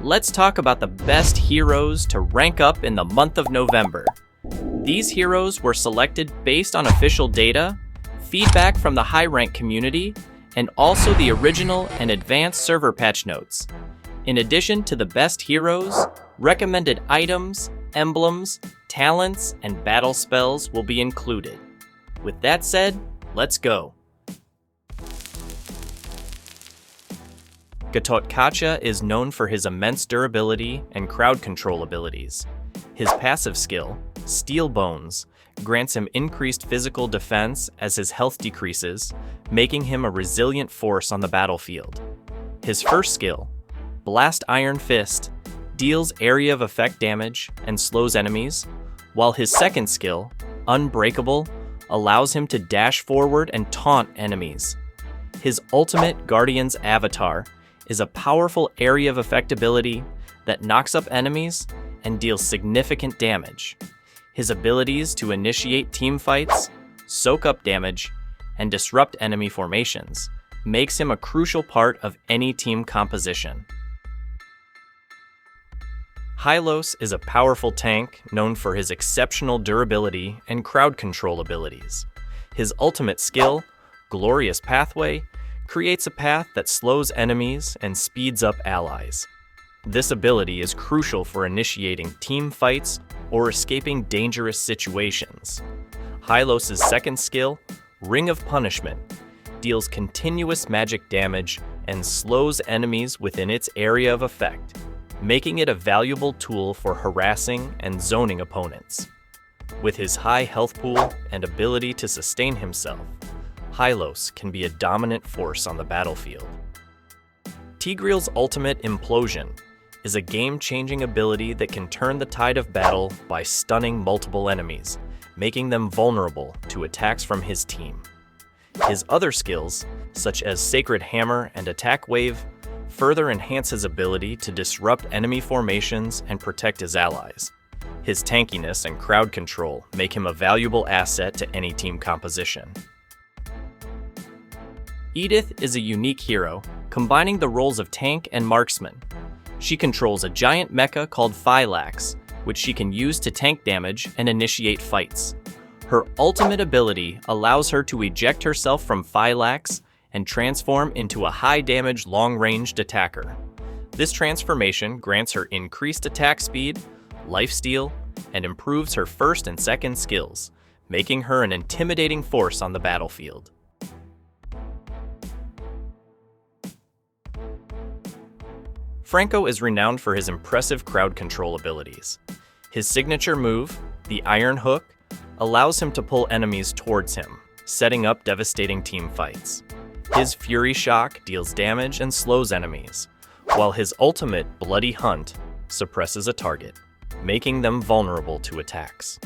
let's talk about the best heroes to rank up in the month of November. These heroes were selected based on official data, feedback from the high rank community, and also the original and advanced server patch notes. In addition to the best heroes, recommended items, emblems, talents, and battle spells will be included. With that said, let's go. Gatotkacha is known for his immense durability and crowd control abilities. His passive skill, Steel Bones, grants him increased physical defense as his health decreases, making him a resilient force on the battlefield. His first skill, Blast Iron Fist, deals area of effect damage and slows enemies, while his second skill, Unbreakable, allows him to dash forward and taunt enemies. His ultimate Guardian's Avatar is a powerful area of effect ability that knocks up enemies and deals significant damage. His abilities to initiate team fights, soak up damage, and disrupt enemy formations makes him a crucial part of any team composition. Hylos is a powerful tank known for his exceptional durability and crowd control abilities. His ultimate skill, Glorious Pathway, creates a path that slows enemies and speeds up allies. This ability is crucial for initiating team fights or escaping dangerous situations. Hylos' second skill, Ring of Punishment, deals continuous magic damage and slows enemies within its area of effect, making it a valuable tool for harassing and zoning opponents. With his high health pool and ability to sustain himself, Hylos can be a dominant force on the battlefield. Tigreal's ultimate Implosion is a game-changing ability that can turn the tide of battle by stunning multiple enemies, making them vulnerable to attacks from his team. His other skills, such as Sacred Hammer and Attack Wave, further enhance his ability to disrupt enemy formations and protect his allies. His tankiness and crowd control make him a valuable asset to any team composition. Edith is a unique hero, combining the roles of tank and marksman. She controls a giant mecha called Phylax, which she can use to tank damage and initiate fights. Her ultimate ability allows her to eject herself from Phylax and transform into a high-damage, long-ranged attacker. This transformation grants her increased attack speed, lifesteal, and improves her first and second skills, making her an intimidating force on the battlefield. Franco is renowned for his impressive crowd control abilities. His signature move, the Iron Hook, allows him to pull enemies towards him, setting up devastating team fights. His Fury Shock deals damage and slows enemies, while his ultimate Bloody Hunt suppresses a target, making them vulnerable to attacks.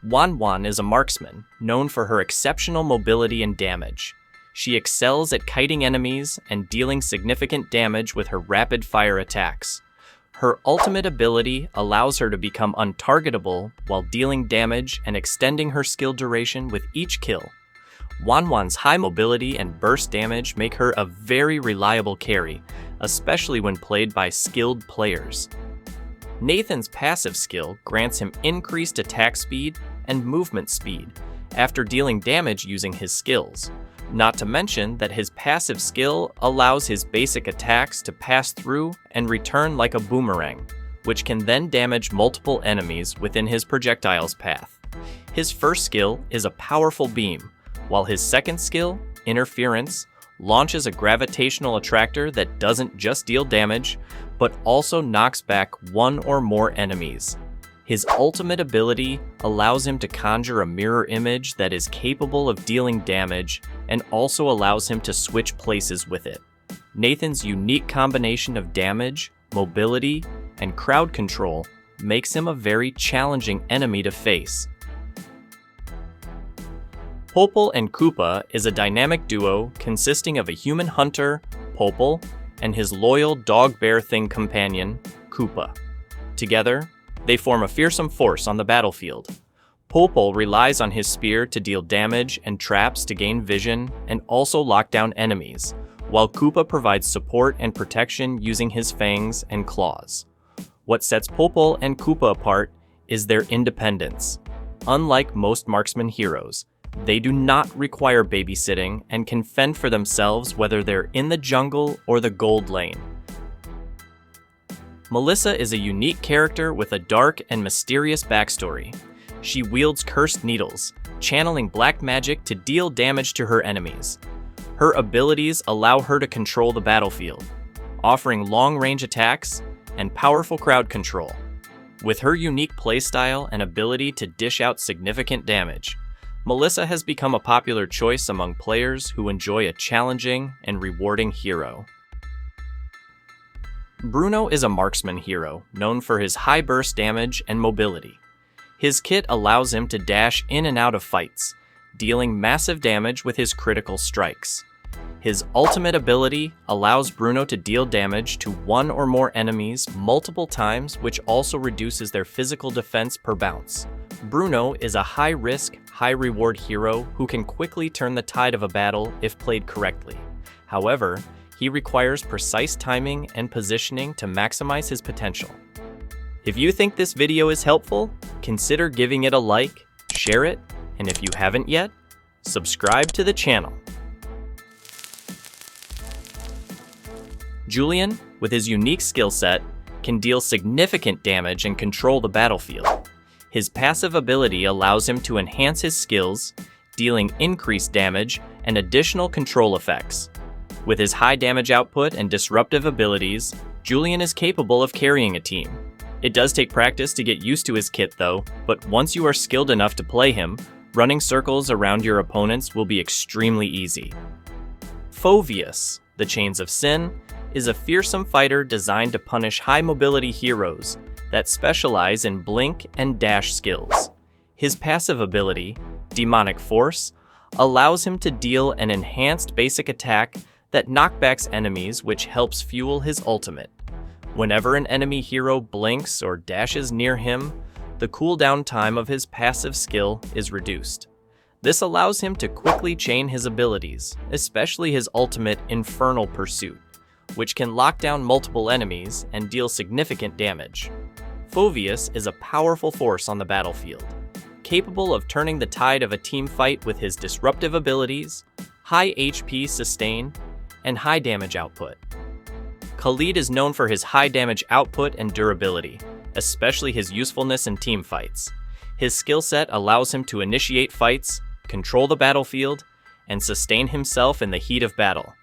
Wanwan is a marksman, known for her exceptional mobility and damage. She excels at kiting enemies and dealing significant damage with her rapid-fire attacks. Her ultimate ability allows her to become untargetable while dealing damage and extending her skill duration with each kill. Wanwan's high mobility and burst damage make her a very reliable carry, especially when played by skilled players. Nathan's passive skill grants him increased attack speed and movement speed after dealing damage using his skills. Not to mention that his passive skill allows his basic attacks to pass through and return like a boomerang, which can then damage multiple enemies within his projectile's path. His first skill is a powerful beam, while his second skill, Interference, launches a gravitational attractor that doesn't just deal damage, but also knocks back one or more enemies. His ultimate ability allows him to conjure a mirror image that is capable of dealing damage and also allows him to switch places with it. Nathan's unique combination of damage, mobility, and crowd control makes him a very challenging enemy to face. Popol and Koopa is a dynamic duo consisting of a human hunter, Popol, and his loyal dog-bear thing companion, Koopa. Together, they form a fearsome force on the battlefield. Popol relies on his spear to deal damage and traps to gain vision and also lock down enemies, while Koopa provides support and protection using his fangs and claws. What sets Popol and Koopa apart is their independence. Unlike most marksman heroes, they do not require babysitting and can fend for themselves whether they're in the jungle or the gold lane. Melissa is a unique character with a dark and mysterious backstory. She wields cursed needles, channeling black magic to deal damage to her enemies. Her abilities allow her to control the battlefield, offering long-range attacks and powerful crowd control. With her unique playstyle and ability to dish out significant damage, Melissa has become a popular choice among players who enjoy a challenging and rewarding hero. Bruno is a marksman hero known for his high burst damage and mobility. His kit allows him to dash in and out of fights, dealing massive damage with his critical strikes. His ultimate ability allows Bruno to deal damage to one or more enemies multiple times, which also reduces their physical defense per bounce. Bruno is a high-risk, high-reward hero who can quickly turn the tide of a battle if played correctly. However, he requires precise timing and positioning to maximize his potential. If you think this video is helpful, consider giving it a like, share it, and if you haven't yet, subscribe to the channel. Julian, with his unique skill set, can deal significant damage and control the battlefield. His passive ability allows him to enhance his skills, dealing increased damage and additional control effects. With his high damage output and disruptive abilities, Julian is capable of carrying a team. It does take practice to get used to his kit though, but once you are skilled enough to play him, running circles around your opponents will be extremely easy. Phoveus, the Chains of Sin, is a fearsome fighter designed to punish high-mobility heroes that specialize in blink and dash skills. His passive ability, Demonic Force, allows him to deal an enhanced basic attack that knockbacks enemies, which helps fuel his ultimate. Whenever an enemy hero blinks or dashes near him, the cooldown time of his passive skill is reduced. This allows him to quickly chain his abilities, especially his ultimate Infernal Pursuit, which can lock down multiple enemies and deal significant damage. Phoveus is a powerful force on the battlefield, capable of turning the tide of a team fight with his disruptive abilities, high HP sustain, and high damage output. Khalid is known for his high damage output and durability, especially his usefulness in team fights. His skill set allows him to initiate fights, control the battlefield, and sustain himself in the heat of battle.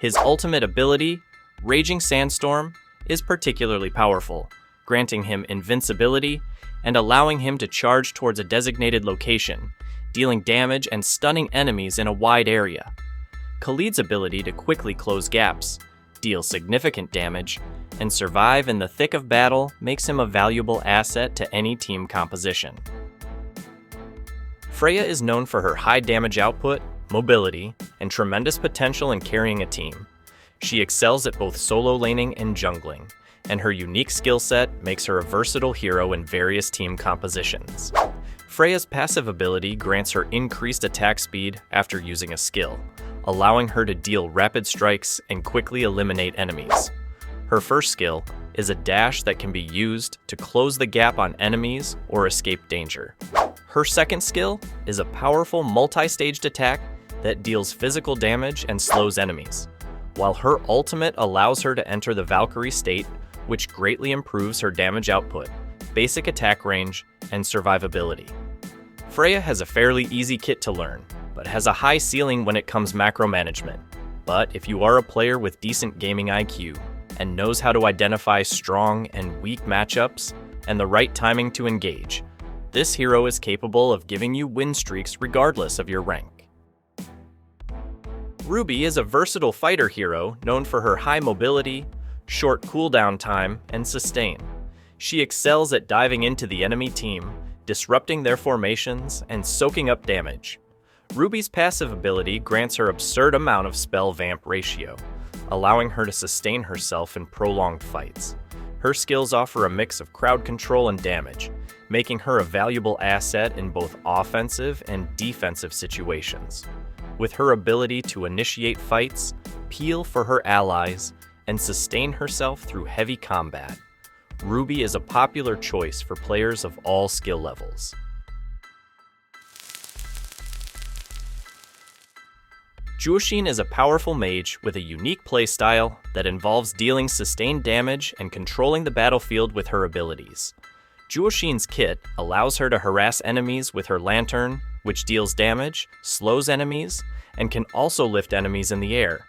His ultimate ability, Raging Sandstorm, is particularly powerful, granting him invincibility and allowing him to charge towards a designated location, dealing damage and stunning enemies in a wide area. Khalid's ability to quickly close gaps, deal significant damage, and survive in the thick of battle makes him a valuable asset to any team composition. Freya is known for her high damage output, mobility, and tremendous potential in carrying a team. She excels at both solo laning and jungling, and her unique skill set makes her a versatile hero in various team compositions. Freya's passive ability grants her increased attack speed after using a skill, allowing her to deal rapid strikes and quickly eliminate enemies. Her first skill is a dash that can be used to close the gap on enemies or escape danger. Her second skill is a powerful multi-staged attack that deals physical damage and slows enemies, while her ultimate allows her to enter the Valkyrie state, which greatly improves her damage output, basic attack range, and survivability. Freya has a fairly easy kit to learn, but has a high ceiling when it comes macro management. But if you are a player with decent gaming IQ and knows how to identify strong and weak matchups and the right timing to engage, this hero is capable of giving you win streaks regardless of your rank. Ruby is a versatile fighter hero known for her high mobility, short cooldown time, and sustain. She excels at diving into the enemy team, disrupting their formations, and soaking up damage. Ruby's passive ability grants her absurd amount of spell vamp ratio, allowing her to sustain herself in prolonged fights. Her skills offer a mix of crowd control and damage, making her a valuable asset in both offensive and defensive situations. With her ability to initiate fights, peel for her allies, and sustain herself through heavy combat, Ruby is a popular choice for players of all skill levels. Juoshin is a powerful mage with a unique playstyle that involves dealing sustained damage and controlling the battlefield with her abilities. Juoshin's kit allows her to harass enemies with her lantern, which deals damage, slows enemies, and can also lift enemies in the air.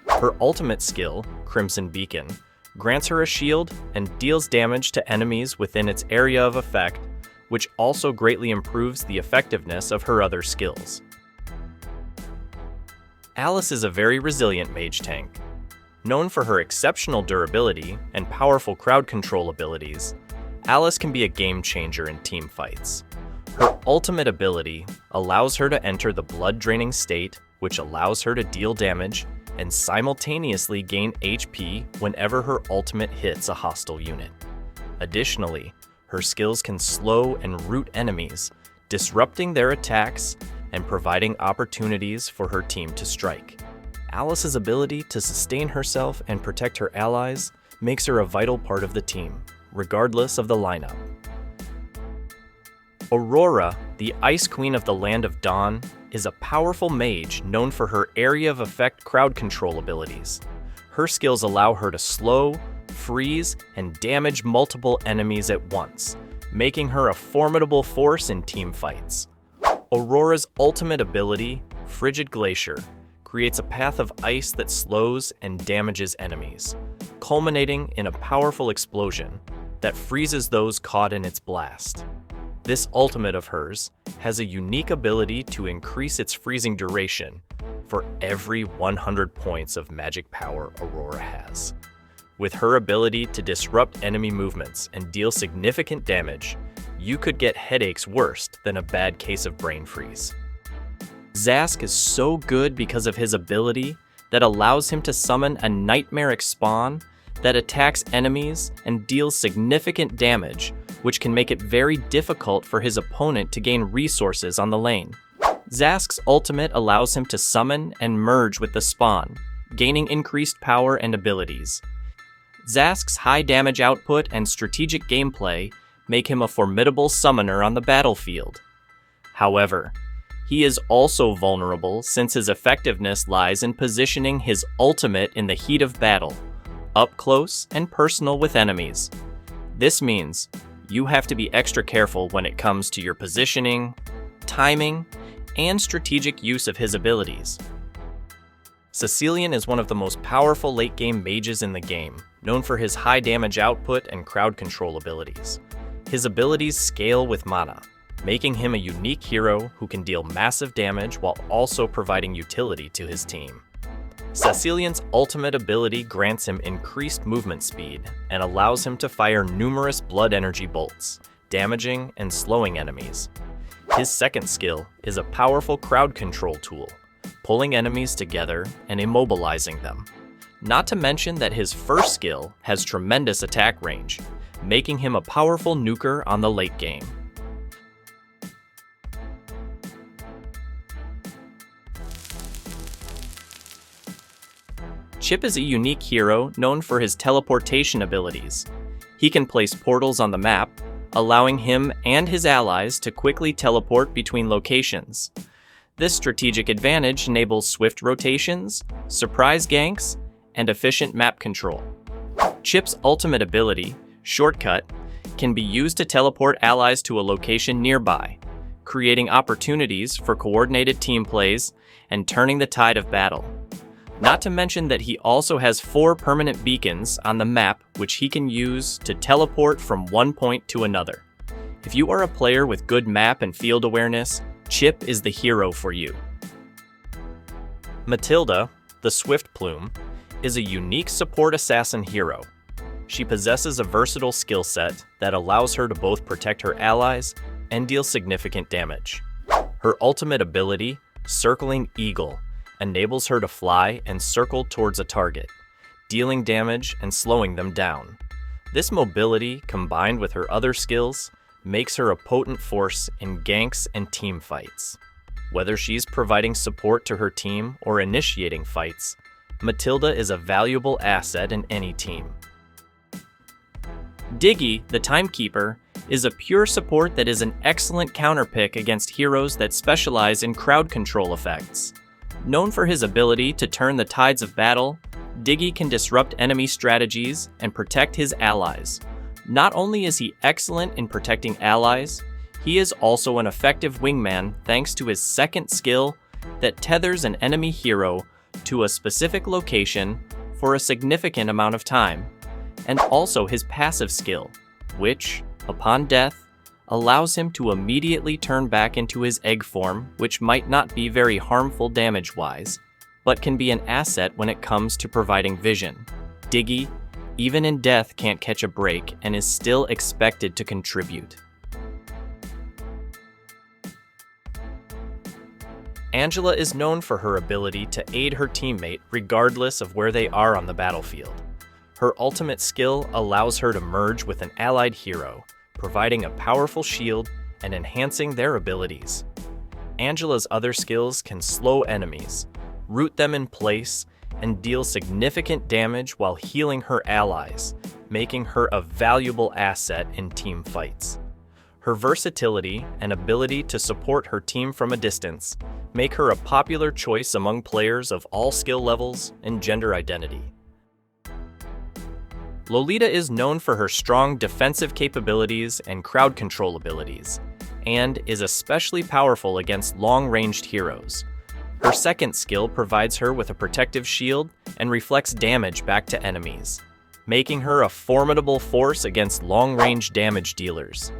Her ultimate skill, Crimson Beacon, grants her a shield and deals damage to enemies within its area of effect, which also greatly improves the effectiveness of her other skills. Alice is a very resilient mage tank. Known for her exceptional durability and powerful crowd control abilities, Alice can be a game changer in team fights. Her ultimate ability allows her to enter the blood-draining state, which allows her to deal damage and simultaneously gain HP whenever her ultimate hits a hostile unit. Additionally, her skills can slow and root enemies, disrupting their attacks and providing opportunities for her team to strike. Alice's ability to sustain herself and protect her allies makes her a vital part of the team, regardless of the lineup. Aurora, the Ice Queen of the Land of Dawn, is a powerful mage known for her area of effect crowd control abilities. Her skills allow her to slow, freeze, and damage multiple enemies at once, making her a formidable force in team fights. Aurora's ultimate ability, Frigid Glacier, creates a path of ice that slows and damages enemies, culminating in a powerful explosion that freezes those caught in its blast. This ultimate of hers has a unique ability to increase its freezing duration for every 100 points of magic power Aurora has. With her ability to disrupt enemy movements and deal significant damage, you could get headaches worse than a bad case of brain freeze. Zask is so good because of his ability that allows him to summon a nightmaric spawn that attacks enemies and deals significant damage, which can make it very difficult for his opponent to gain resources on the lane. Zask's ultimate allows him to summon and merge with the spawn, gaining increased power and abilities. Zask's high damage output and strategic gameplay make him a formidable summoner on the battlefield. However, he is also vulnerable since his effectiveness lies in positioning his ultimate in the heat of battle, up close and personal with enemies. This means you have to be extra careful when it comes to your positioning, timing, and strategic use of his abilities. Cecilian is one of the most powerful late-game mages in the game, known for his high damage output and crowd control abilities. His abilities scale with mana, making him a unique hero who can deal massive damage while also providing utility to his team. Cecilian's ultimate ability grants him increased movement speed and allows him to fire numerous blood energy bolts, damaging and slowing enemies. His second skill is a powerful crowd control tool, pulling enemies together and immobilizing them. Not to mention that his first skill has tremendous attack range, making him a powerful nuker on the late game. Chip is a unique hero known for his teleportation abilities. He can place portals on the map, allowing him and his allies to quickly teleport between locations. This strategic advantage enables swift rotations, surprise ganks, and efficient map control. Chip's ultimate ability, Shortcut, can be used to teleport allies to a location nearby, creating opportunities for coordinated team plays and turning the tide of battle. Not to mention that he also has 4 permanent beacons on the map which he can use to teleport from one point to another. If you are a player with good map and field awareness, Chip is the hero for you. Matilda, the Swift Plume, is a unique support assassin hero. She possesses a versatile skill set that allows her to both protect her allies and deal significant damage. Her ultimate ability, Circling Eagle, enables her to fly and circle towards a target, dealing damage and slowing them down. This mobility, combined with her other skills, makes her a potent force in ganks and team fights. Whether she's providing support to her team or initiating fights, Matilda is a valuable asset in any team. Diggy, the Timekeeper, is a pure support that is an excellent counterpick against heroes that specialize in crowd control effects. Known for his ability to turn the tides of battle, Diggy can disrupt enemy strategies and protect his allies. Not only is he excellent in protecting allies, he is also an effective wingman thanks to his second skill that tethers an enemy hero to a specific location for a significant amount of time, and also his passive skill, which, upon death, allows him to immediately turn back into his egg form, which might not be very harmful damage-wise, but can be an asset when it comes to providing vision. Diggy, even in death, can't catch a break and is still expected to contribute. Angela is known for her ability to aid her teammate regardless of where they are on the battlefield. Her ultimate skill allows her to merge with an allied hero, providing a powerful shield and enhancing their abilities. Angela's other skills can slow enemies, root them in place, and deal significant damage while healing her allies, making her a valuable asset in team fights. Her versatility and ability to support her team from a distance make her a popular choice among players of all skill levels and gender identity. Lolita is known for her strong defensive capabilities and crowd control abilities, and is especially powerful against long-ranged heroes. Her second skill provides her with a protective shield and reflects damage back to enemies, making her a formidable force against long-range damage dealers.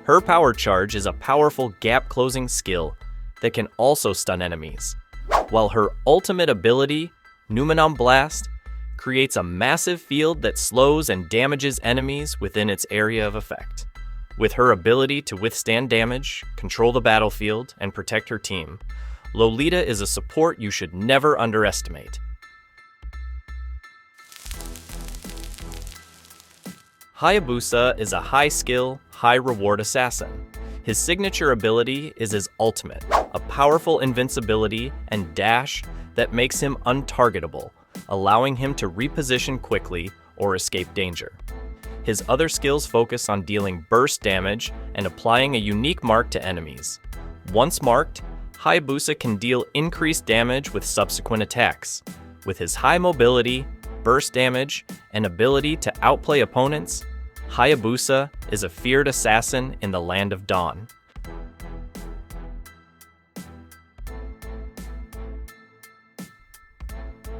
Her power charge is a powerful gap-closing skill that can also stun enemies, while her ultimate ability, Numenon Blast, creates a massive field that slows and damages enemies within its area of effect. With her ability to withstand damage, control the battlefield, and protect her team, Lolita is a support you should never underestimate. Hayabusa is a high-skill, high-reward assassin. His signature ability is his ultimate, a powerful invincibility and dash that makes him untargetable, allowing him to reposition quickly or escape danger. His other skills focus on dealing burst damage and applying a unique mark to enemies. Once marked, Hayabusa can deal increased damage with subsequent attacks. With his high mobility, burst damage, and ability to outplay opponents, Hayabusa is a feared assassin in the Land of Dawn.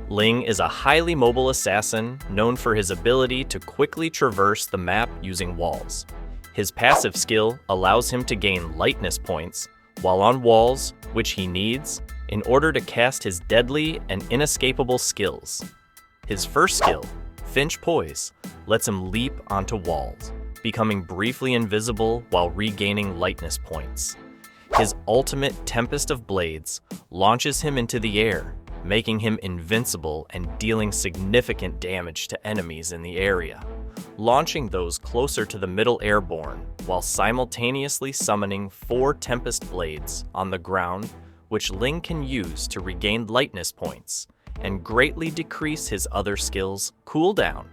Ling is a highly mobile assassin known for his ability to quickly traverse the map using walls. His passive skill allows him to gain lightness points while on walls, which he needs in order to cast his deadly and inescapable skills. His first skill, Finch Poise, lets him leap onto walls, becoming briefly invisible while regaining lightness points. His ultimate Tempest of Blades launches him into the air, making him invincible and dealing significant damage to enemies in the area, launching those closer to the middle airborne while simultaneously summoning 4 Tempest Blades on the ground, which Ling can use to regain lightness points and greatly decrease his other skills' cooldown.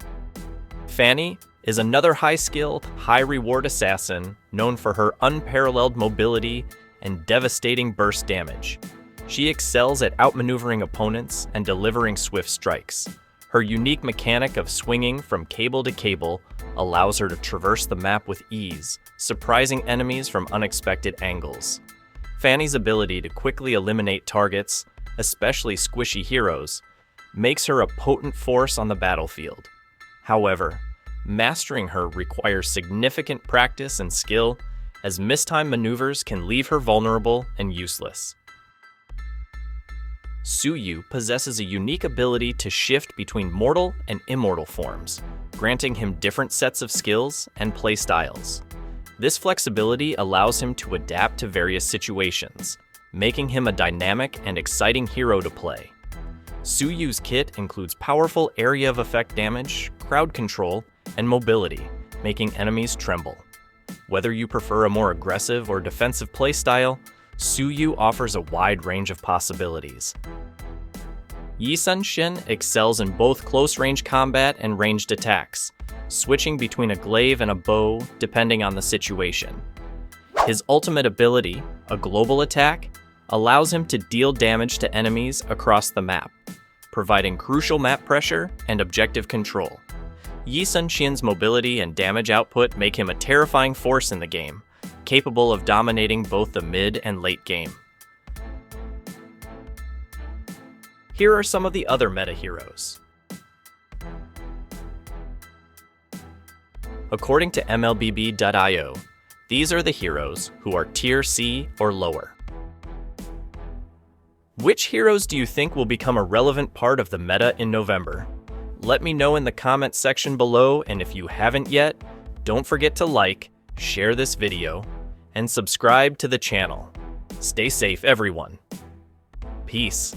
Fanny is another high-skilled, high-reward assassin known for her unparalleled mobility and devastating burst damage. She excels at outmaneuvering opponents and delivering swift strikes. Her unique mechanic of swinging from cable to cable allows her to traverse the map with ease, surprising enemies from unexpected angles. Fanny's ability to quickly eliminate targets, especially squishy heroes, makes her a potent force on the battlefield. However, mastering her requires significant practice and skill, as mistimed maneuvers can leave her vulnerable and useless. Suyu possesses a unique ability to shift between mortal and immortal forms, granting him different sets of skills and playstyles. This flexibility allows him to adapt to various situations, making him a dynamic and exciting hero to play. Suyu's kit includes powerful area of effect damage, crowd control, and mobility, making enemies tremble. Whether you prefer a more aggressive or defensive playstyle, Suyu offers a wide range of possibilities. Yi Sun-shin excels in both close-range combat and ranged attacks, switching between a glaive and a bow depending on the situation. His ultimate ability, a global attack, allows him to deal damage to enemies across the map, providing crucial map pressure and objective control. Yi Sun-shin's mobility and damage output make him a terrifying force in the game, capable of dominating both the mid and late game. Here are some of the other meta heroes. According to MLBB.io, these are the heroes who are Tier C or lower. Which heroes do you think will become a relevant part of the meta in November? Let me know in the comments section below, and if you haven't yet, don't forget to like, share this video, and subscribe to the channel. Stay safe, everyone. Peace.